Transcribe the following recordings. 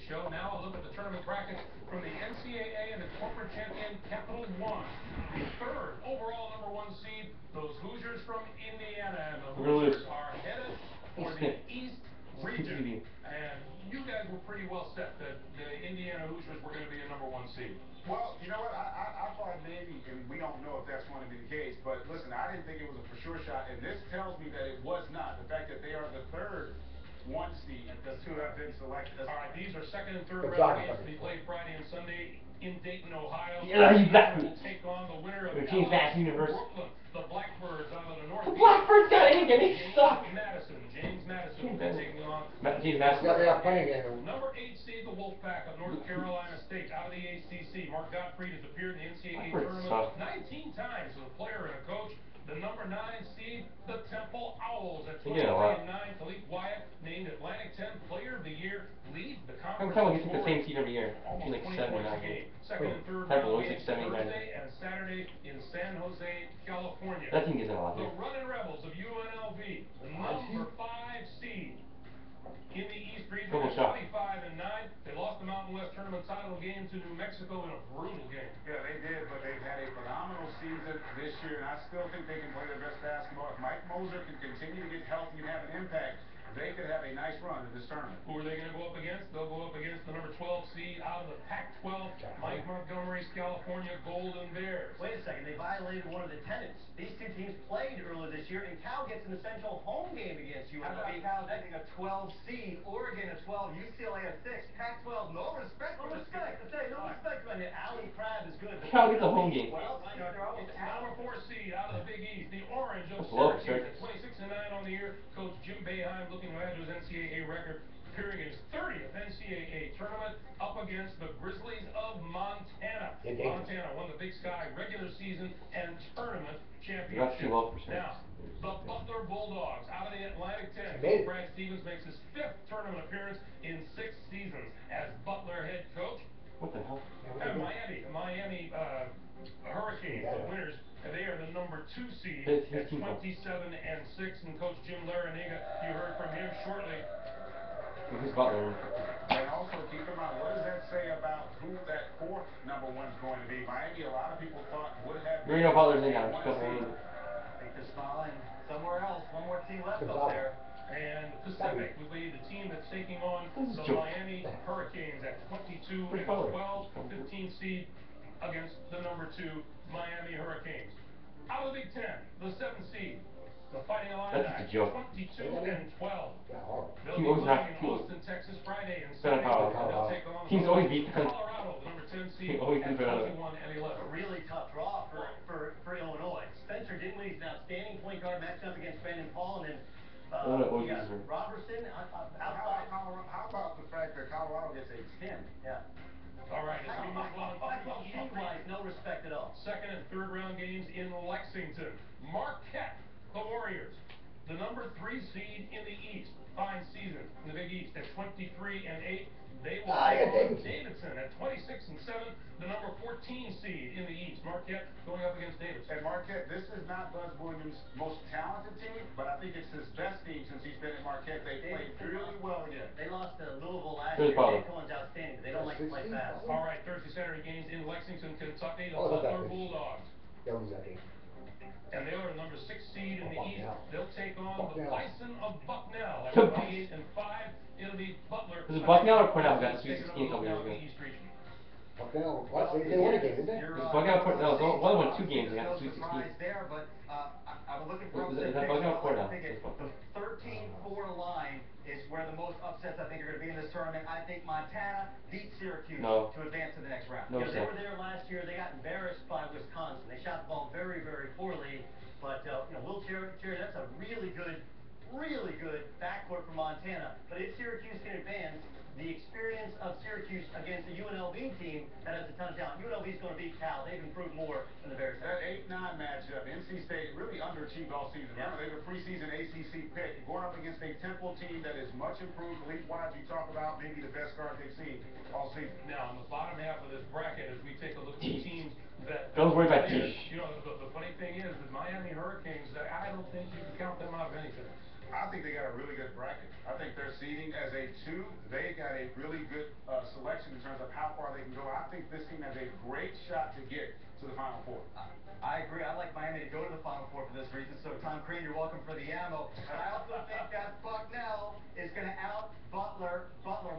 show. Now a look at the tournament brackets from the NCAA and the corporate champion Capital One. The third overall #1 seed, those Hoosiers from Indiana. And the Hoosiers are headed for the East region. And you guys were pretty well set that the Indiana Hoosiers were going to be a #1 seed. Well, you know what? I thought maybe, and we don't know if that's going to be the case, but listen, I didn't think it was a for sure shot, and this tells me that it was not. The fact that they are the third 1 seed, the two have been selected. All right, these are second and third round games to be played Friday and Sunday in Dayton, Ohio. Yeah, exactly. Will take on the winner of James Madison University. Brooklyn, the Blackbirds out of the North. The Blackbirds got anything, they suck. James Madison will be taking on James Madison. Yeah, playing it. #8 seed, the Wolfpack of North Carolina State out of the ACC. Mark Gottfried has appeared in the NCAA tournament 19 times as a player and a coach. The #9 seed, the Temple Owls at 23-9. Philippe Wyatt named Atlantic 10 Player of the Year, leads the conference. Every time we get the same seed every year. Almost Like 20 79. points a game. Second and third Temple round always games like 79. Thursday and Saturday in San Jose, California. That team gets a lot. The Running Rebels of UNLV, the #5 seed in the East region, 25-9. They lost the Mountain West tournament title game to New Mexico in a brutal game. Yeah, they did, but they've had a phenomenal season this year, and I still think they can play their best basketball. If Mike Moser can continue to get healthy and have an impact, they could have a nice run in this tournament. Who are they going to go up against? They'll go up against the #12 seed out of the Pac-12, Mike Montgomery's California Golden Bears. Wait a second, they violated one of the tenets. These two teams played earlier this year, and Cal gets an essential home game against UNLV. Cal getting a 12 seed, Oregon a 12, UCLA a 6, Pac-12, no respect. No respect. I say, no respect. I mean, Allen Crabbe is good. Cal gets a home game. Well, It's #4 seed out of the Big East, the Orange of Syracuse Syracuse at 26-9 on the year. Coach Jim Boeheim looking to add to his NCAA record, appearing in his 30th NCAA tournament up against the Grizzlies of Montana. Montana won the Big Sky regular season and tournament championship. Now, the Butler Bulldogs out of the Atlantic 10. Brad Stevens makes his 5th tournament appearance in 6 seasons as Butler head coach. What the hell? Miami Hurricanes, the winners. They are the #2 seed at 27-6, and Coach Jim Larinaga, you heard from him shortly. Who's Butler? And also keep in mind, what does that say about who that 4th #1 is going to be? Miami, a lot of people thought would have. Marino Butler's in now. I think they're smiling somewhere else. One more team left up there. And Pacific will be the team that's taking on the Miami Hurricanes at 22-12, 15 seed against the #2 Miami Hurricanes. Out of the Big Ten, the 7th seed, the Fighting Illini, 22-12. They'll be playing in Austin, Texas, Friday and Saturday. They'll take on Teams always beat Colorado, the #10 seed, always at 21-11. A really tough draw for Illinois. Spencer Dinwiddie's an outstanding point guard matching up against Brandon Paul, and then you got Robertson outside. How about the fact that Colorado gets a 10? Yeah. All right, as we move on to the No respect at all. second and third round games in Lexington. Marquette, the Warriors, the #3 seed in the East. Fine season in the Big East at 23-8. They will play Davidson at 26-7, the #14 seed in the East. Marquette going up against Davidson. And Marquette, this is not Buzz Williams' most talented team, but I think it's his best team since he's been at Marquette. They played really well again. They lost to Louisville last year. Dave Cohen's outstanding. They don't like to play fast. All right, Thursday, Saturday games in Lexington, Kentucky. The Butler Bulldogs. And they are the #6 seed in the East. They'll take on the Bison of Bucknell at 28-5. It'll be Butler. Is it Bucknell or Cornell? Got the Sweet 16 couple years ago. East region. Bucknell, they won a game, didn't they? Bucknell, Cornell. One won 2 games. They got the Sweet 16. Surprise there, but I'm looking for Is upset that picks. Bucknell or I Cornell? think the 13-4 line is where the most upsets I think are going to be in this tournament. I think Montana beat Syracuse to advance to the next round. No, they were there last year. They got embarrassed by Wisconsin. They shot the ball very, very poorly. But Will Cherry, that's a really good backcourt for Montana. But if Syracuse can advance, the experience of Syracuse against a UNLV team that has a ton of talent. UNLV is going to beat Cal. They've improved more than the Bears. That 8-9 matchup, NC State really underachieved all season. Remember, they were preseason ACC pick. Going up against a Temple team that is much improved. League-wise, you talk about maybe the best guard they've seen all season. Now, on the bottom half of this bracket, as we take a look at the teams that... Don't worry about this. The funny thing is, the Miami Hurricanes, I don't think you can count them out of anything. I think they got a really good bracket. I think they're seeding as a 2. They got a really good selection in terms of how far they can go. I think this team has a great shot to get to the Final Four. I agree. I like Miami to go to the Final Four for this reason. So, Tom Crane, you're welcome for the ammo. But I also think that Bucknell is going to out Butler.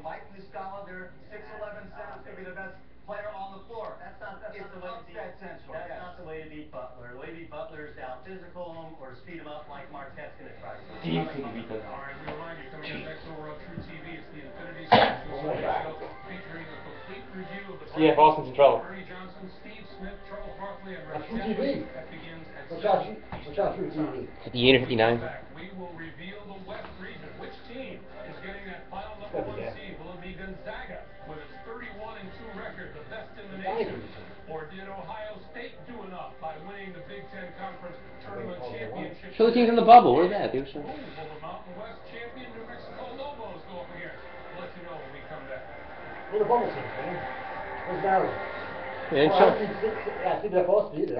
Mike Muscala, their 6'11" center, is going to be the best player on the floor. That's not the way to beat. Central. That's not the way to beat Butler. The way to beat Butler is to out physical him or to speed him up like Marquette's going to try to. Do you think he beat them? All right, we remind you, coming up next over on True TV, it's the Infinity Sports Show featuring a complete review of the Yeah, Boston's in trouble. Ernie Johnson, Steve Smith, Charles Barkley, and That's Ralph True TV. That begins at What's 7 on True TV? 58 or 59. We will reveal the West region. Which team is getting that final number Gotta 1 be that. seed? Will it be Gonzaga with its 31-2 record, the best in the nation? Or did Ohio State do enough by winning the Big Ten Conference Tournament Championship? Show the teams in the bubble. Where's that, dude? Will the Mountain West champion New Mexico Lobos go up again? We'll let you know when we come back. Where the bubble team, man? Where's Maryland? Yeah, Well, I see they're supposed to be there.